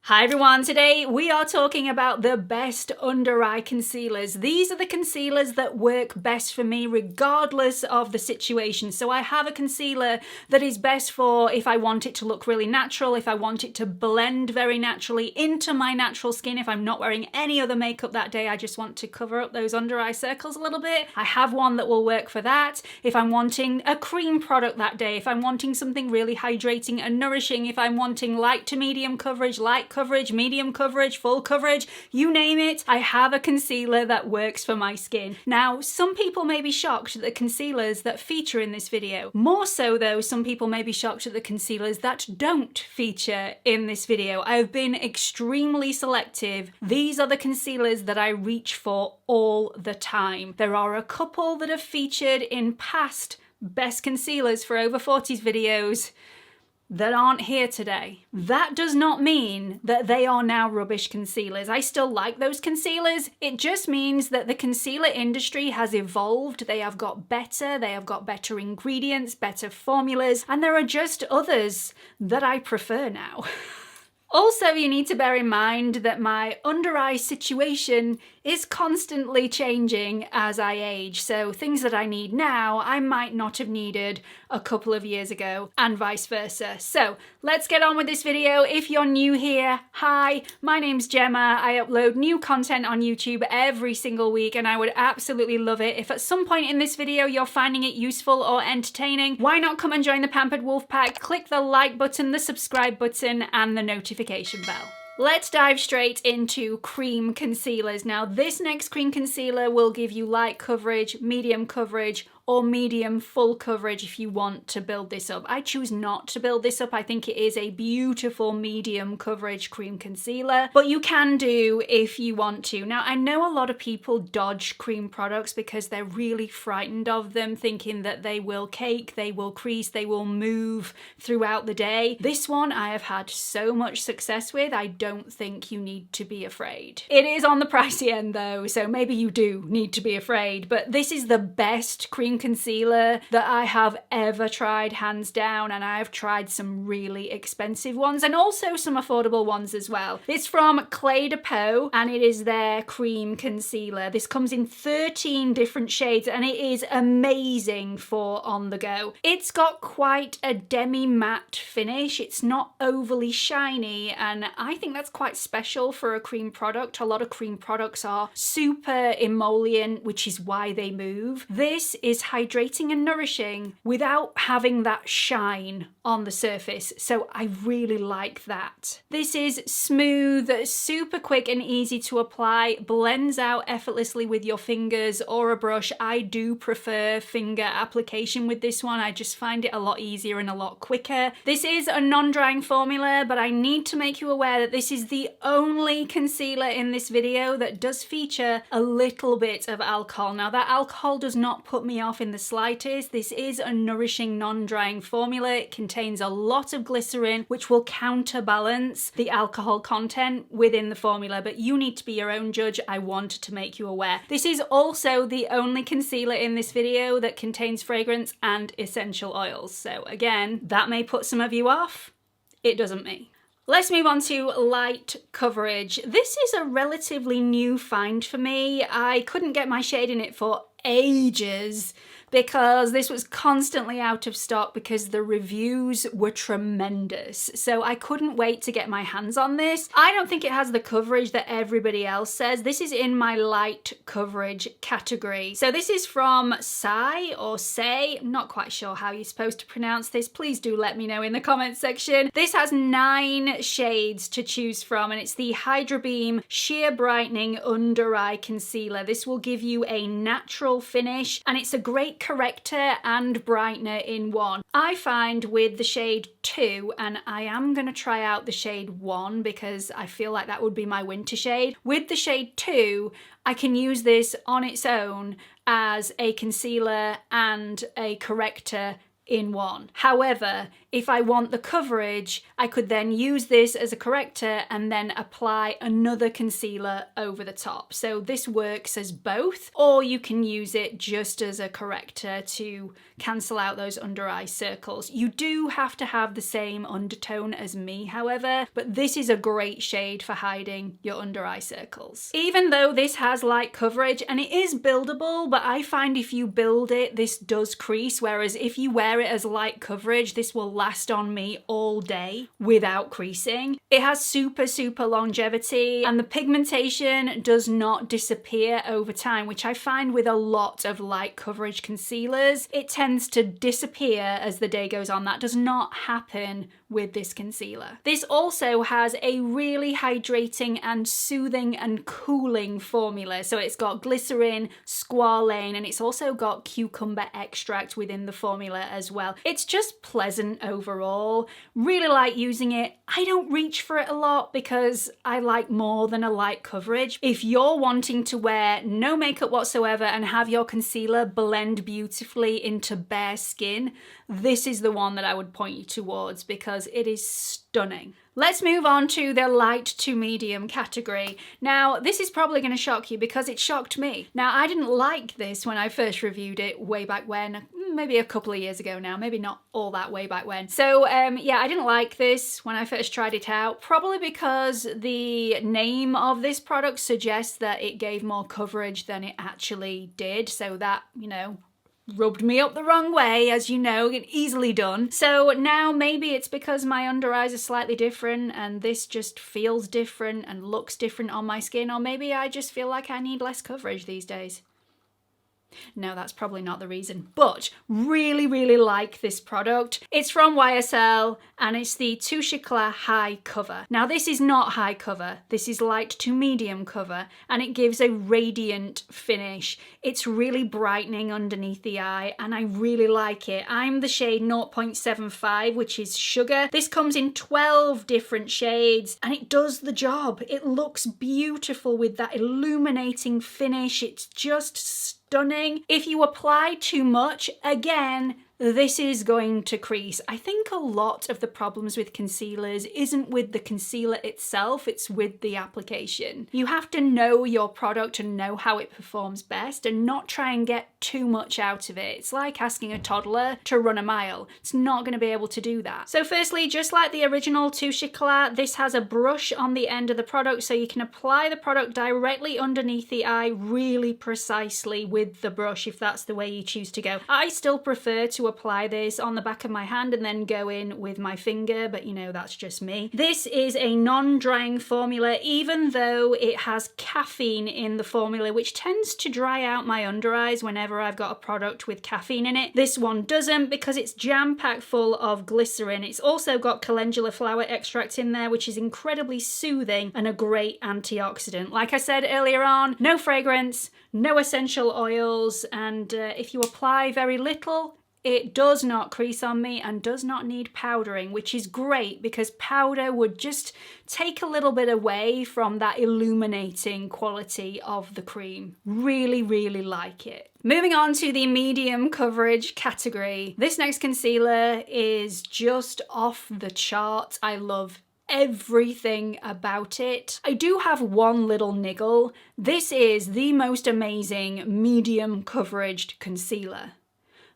Hi everyone, today we are talking about the best under eye concealers. These are the concealers that work best for me regardless of the situation. So I have a concealer that is best for if I want it to look really natural, if I want it to blend very naturally into my natural skin, if I'm not wearing any other makeup that day, I just want to cover up those under eye circles a little bit. I have one that will work for that. If I'm wanting a cream product that day, if I'm wanting something really hydrating and nourishing, if I'm wanting light to medium coverage, light coverage, medium coverage, full coverage, you name it, I have a concealer that works for my skin. Now, some people may be shocked at the concealers that feature in this video. More so though, some people may be shocked at the concealers that don't feature in this video. I have been extremely selective. These are the concealers that I reach for all the time. There are a couple that have featured in past best concealers for over 40s videos that aren't here today. That does not mean that they are now rubbish concealers. I still like those concealers. It just means that the concealer industry has evolved. They have got better ingredients, better formulas, and there are just others that I prefer now. Also, you need to bear in mind that my under eye situation is constantly changing as I age. So things that I need now, I might not have needed a couple of years ago, and vice versa. So let's get on with this video. If you're new here, hi, my name's Gemma. I upload new content on YouTube every single week, and I would absolutely love it if at some point in this video you're finding it useful or entertaining. Why not come and join the Pampered Wolf Pack? Click the like button, the subscribe button, and the notification bell. Let's dive straight into cream concealers. Now, this next cream concealer will give you light coverage, medium coverage, or medium full coverage if you want to build this up. I choose not to build this up. I think it is a beautiful medium coverage cream concealer, but you can do if you want to. Now, I know a lot of people dodge cream products because they're really frightened of them, thinking that they will cake, they will crease, they will move throughout the day. This one I have had so much success with, I don't think you need to be afraid. It is on the pricey end though, so maybe you do need to be afraid, but this is the best cream concealer that I have ever tried, hands down, and I have tried some really expensive ones and also some affordable ones as well. It's from Clé de Peau and it is their cream concealer. This comes in 13 different shades and it is amazing for on the go. It's got quite a demi-matte finish. It's not overly shiny, and I think that's quite special for a cream product. A lot of cream products are super emollient, which is why they move. This is hydrating and nourishing without having that shine on the surface, so I really like that. This is smooth, super quick and easy to apply, blends out effortlessly with your fingers or a brush. I do prefer finger application with this one. I just find it a lot easier and a lot quicker. This is a non-drying formula, but I need to make you aware that this is the only concealer in this video that does feature a little bit of alcohol. Now, that alcohol does not put me off in the slightest. This is a nourishing non-drying formula. It contains a lot of glycerin, which will counterbalance the alcohol content within the formula, but you need to be your own judge. I wanted to make you aware. This is also the only concealer in this video that contains fragrance and essential oils. So again, that may put some of you off. It doesn't me. Let's move on to light coverage. This is a relatively new find for me. I couldn't get my shade in it for ages because this was constantly out of stock because the reviews were tremendous. So I couldn't wait to get my hands on this. I don't think it has the coverage that everybody else says. This is in my light coverage category. So this is from Sai or Say, I'm not quite sure how you're supposed to pronounce this. Please do let me know in the comments section. This has 9 shades to choose from and it's the Hydra Beam Sheer Brightening Under Eye Concealer. This will give you a natural finish and it's a great corrector and brightener in one. I find with the shade 2, and I am going to try out the shade 1 because I feel like that would be my winter shade. With the shade 2, I can use this on its own as a concealer and a corrector in one. However, if I want the coverage, I could then use this as a corrector and then apply another concealer over the top. So this works as both, or you can use it just as a corrector to cancel out those under eye circles. You do have to have the same undertone as me, however, but this is a great shade for hiding your under eye circles. Even though this has light coverage and it is buildable, but I find if you build it, this does crease, whereas if you wear it as light coverage, this will last on me all day without creasing. It has super longevity, and the pigmentation does not disappear over time, which I find with a lot of light coverage concealers. It tends to disappear as the day goes on. That does not happen with this concealer. This also has a really hydrating and soothing and cooling formula. So it's got glycerin, squalane, and it's also got cucumber extract within the formula as well. It's just pleasant overall. Really like using it. I don't reach for it a lot because I like more than a light coverage. If you're wanting to wear no makeup whatsoever and have your concealer blend beautifully into bare skin, this is the one that I would point you towards because it is stunning. Let's move on to the light to medium category. Now, this is probably going to shock you because it shocked me. Now, I didn't like this when I first reviewed it way back when, maybe a couple of years ago now, maybe not all that way back when. So yeah, I didn't like this when I first tried it out, probably because the name of this product suggests that it gave more coverage than it actually did. So that, you know, rubbed me up the wrong way, as you know, easily done. So now maybe it's because my under eyes are slightly different and this just feels different and looks different on my skin, or maybe I just feel like I need less coverage these days. No, that's probably not the reason, but really like this product. It's from YSL and it's the Touche Eclat High Cover. Now this is not high cover, this is light to medium cover, and it gives a radiant finish. It's really brightening underneath the eye and I really like it. I'm the shade 0.75, which is Sugar. This comes in 12 different shades and it does the job. It looks beautiful with that illuminating finish. It's just stunning. If you apply too much, again, this is going to crease. I think a lot of the problems with concealers isn't with the concealer itself, it's with the application. You have to know your product and know how it performs best and not try and get too much out of it. It's like asking a toddler to run a mile. It's not going to be able to do that. So firstly, just like the original Touche Eclat, this has a brush on the end of the product so you can apply the product directly underneath the eye really precisely with the brush if that's the way you choose to go. I still prefer to apply this on the back of my hand and then go in with my finger, but you know, that's just me. This is a non-drying formula, even though it has caffeine in the formula, which tends to dry out my under eyes whenever I've got a product with caffeine in it. This one doesn't because it's jam-packed full of glycerin. It's also got calendula flower extract in there, which is incredibly soothing and a great antioxidant. Like I said earlier on, no fragrance, no essential oils, and if you apply very little, it does not crease on me and does not need powdering, which is great because powder would just take a little bit away from that illuminating quality of the cream. Really like it. Moving on to the medium coverage category. This next concealer is just off the chart. I love everything about it. I do have one little niggle. This is the most amazing medium coverage concealer.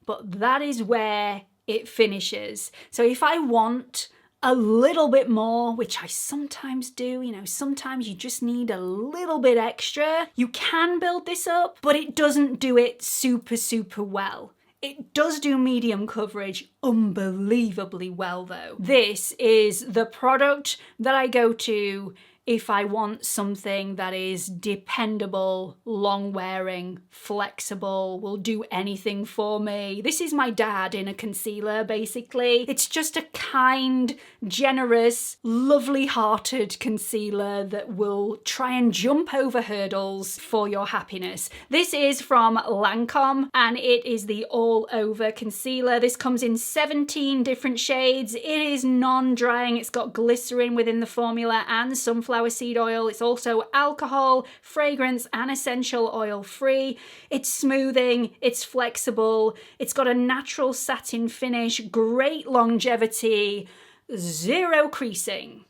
But that is where it finishes. So if I want a little bit more, which I sometimes do, you know, sometimes you just need a little bit extra, you can build this up, but it doesn't do it super well. It does do medium coverage unbelievably well though. This is the product that I go to if I want something that is dependable, long-wearing, flexible, will do anything for me. This is my dad in a concealer, basically. It's just a kind, generous, lovely-hearted concealer that will try and jump over hurdles for your happiness. This is from Lancome, and it is the all-over concealer. This comes in 17 different shades. It is non-drying. It's got glycerin within the formula and sunflower sunflower seed oil. It's also alcohol, fragrance, and essential oil free. It's smoothing, it's flexible, it's got a natural satin finish, great longevity, zero creasing.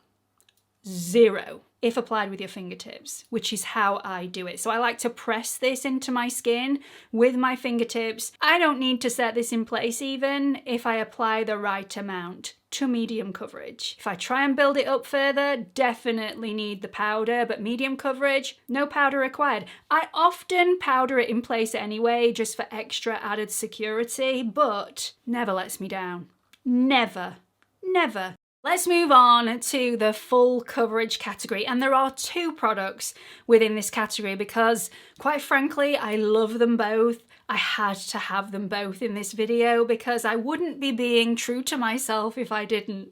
Zero. If applied with your fingertips, which is how I do it. So I like to press this into my skin with my fingertips. I don't need to set this in place even if I apply the right amount to medium coverage. If I try and build it up further, definitely need the powder, but medium coverage, no powder required. I often powder it in place anyway, just for extra added security, but never lets me down. Never. Never. Let's move on to the full coverage category, and there are two products within this category because, quite frankly, I love them both. I had to have them both in this video because I wouldn't be being true to myself if I didn't.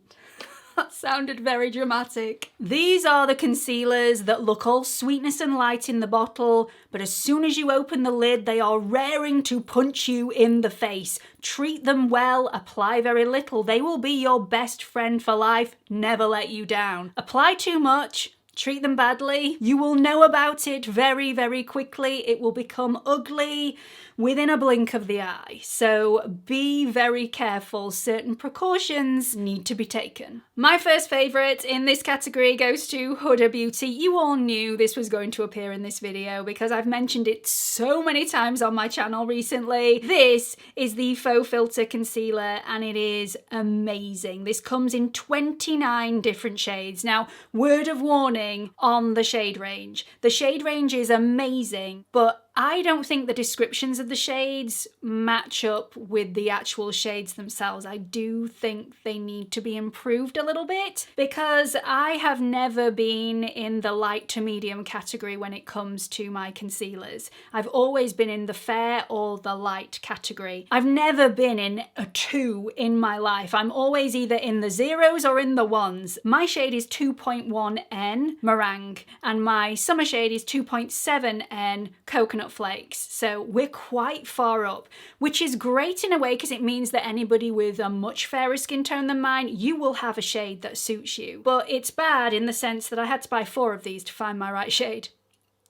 That sounded very dramatic. These are the concealers that look all sweetness and light in the bottle, but as soon as you open the lid, they are raring to punch you in the face. Treat them well, apply very little. They will be your best friend for life, never let you down. Apply too much, treat them badly, you will know about it very, very quickly. It will become ugly within a blink of the eye. So be very careful. Certain precautions need to be taken. My first favourite in this category goes to Huda Beauty. You all knew this was going to appear in this video because I've mentioned it so many times on my channel recently. This is the Faux Filter Concealer and it is amazing. This comes in 29 different shades. Now, word of warning on the shade range. The shade range is amazing, but I don't think the descriptions of the shades match up with the actual shades themselves. I do think they need to be improved a little bit because I have never been in the light to medium category when it comes to my concealers. I've always been in the fair or the light category. I've never been in a 2 in my life. I'm always either in the 0s or in the 1s. My shade is 2.1N Meringue and my summer shade is 2.7N Coconut Flakes. So we're quite far up, which is great in a way because it means that anybody with a much fairer skin tone than mine, you will have a shade that suits you. But it's bad in the sense that I had to buy 4 of these to find my right shade.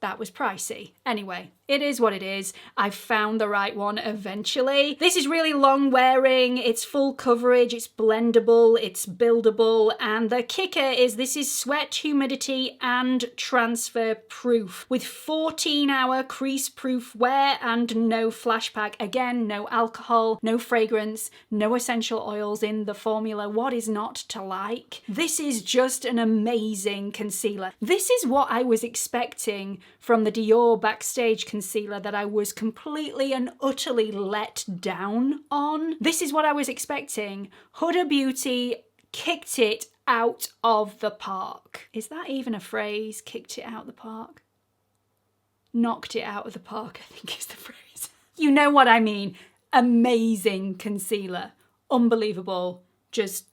That was pricey. Anyway, it is what it is. I found the right one eventually. This is really long wearing, it's full coverage, it's blendable, it's buildable, and the kicker is this is sweat, humidity, and transfer proof with 14-hour crease proof wear and no flashback. Again, no alcohol, no fragrance, no essential oils in the formula. What is not to like? This is just an amazing concealer. This is what I was expecting from the Dior Backstage concealer that I was completely and utterly let down on. This is what I was expecting. Huda Beauty kicked it out of the park. Is that even a phrase? Kicked it out the park? Knocked it out of the park, I think is the phrase. You know what I mean. Amazing concealer. Unbelievable. Just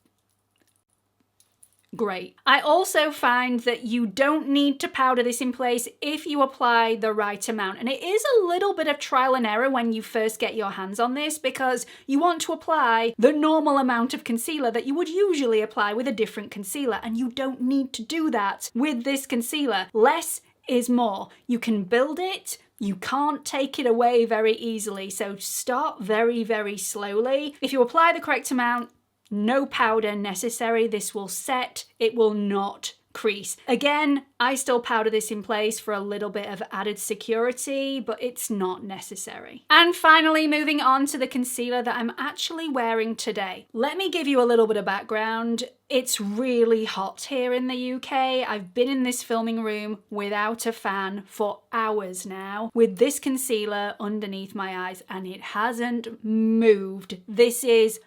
great. I also find that you don't need to powder this in place if you apply the right amount. And it is a little bit of trial and error when you first get your hands on this because you want to apply the normal amount of concealer that you would usually apply with a different concealer. And you don't need to do that with this concealer. Less is more. You can build it. You can't take it away very easily. So start very, very slowly. If you apply the correct amount, no powder necessary. This will set, it will not crease. Again, I still powder this in place for a little bit of added security, but it's not necessary. And finally, moving on to the concealer that I'm actually wearing today. Let me give you a little bit of background. It's really hot here in the UK. I've been in this filming room without a fan for hours now with this concealer underneath my eyes and it hasn't moved. This is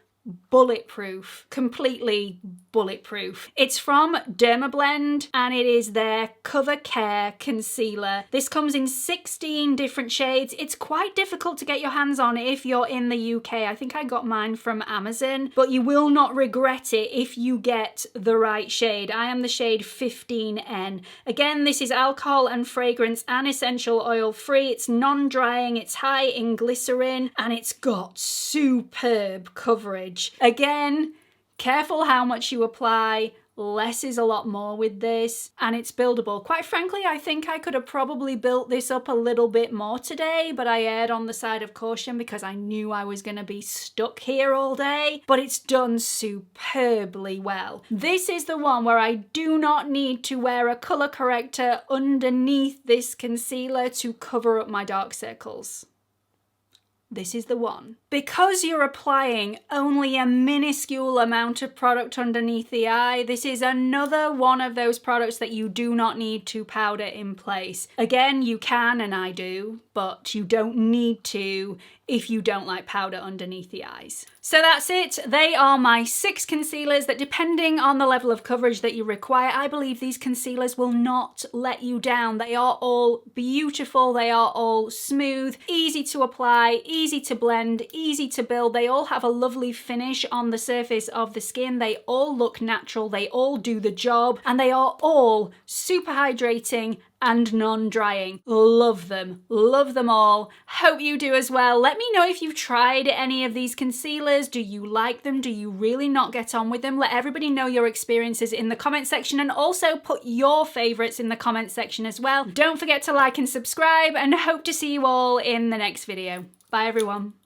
bulletproof, completely bulletproof. It's from Dermablend and it is their Cover Care Concealer. This comes in 16 different shades. It's quite difficult to get your hands on if you're in the UK. I think I got mine from Amazon, but you will not regret it if you get the right shade. I am the shade 15N. Again, this is alcohol and fragrance and essential oil free. It's non-drying, it's high in glycerin, and it's got superb coverage. Again, careful how much you apply. Less is a lot more with this, and it's buildable. Quite frankly, I think I could have probably built this up a little bit more today, but I erred on the side of caution because I knew I was going to be stuck here all day, but it's done superbly well. This is the one where I do not need to wear a colour corrector underneath this concealer to cover up my dark circles. This is the one. Because you're applying only a minuscule amount of product underneath the eye, this is another one of those products that you do not need to powder in place. Again, you can, and I do, but you don't need to if you don't like powder underneath the eyes. So that's it. They are my 6 concealers that, depending on the level of coverage that you require, I believe these concealers will not let you down. They are all beautiful. They are all smooth, easy to apply, easy to blend, easy to build. They all have a lovely finish on the surface of the skin. They all look natural. They all do the job, and they are all super hydrating and non-drying. Love them. Love them all. Hope you do as well. Let me know if you've tried any of these concealers. Do you like them? Do you really not get on with them? Let everybody know your experiences in the comment section, and also put your favorites in the comment section as well. Don't forget to like and subscribe, and hope to see you all in the next video. Bye everyone.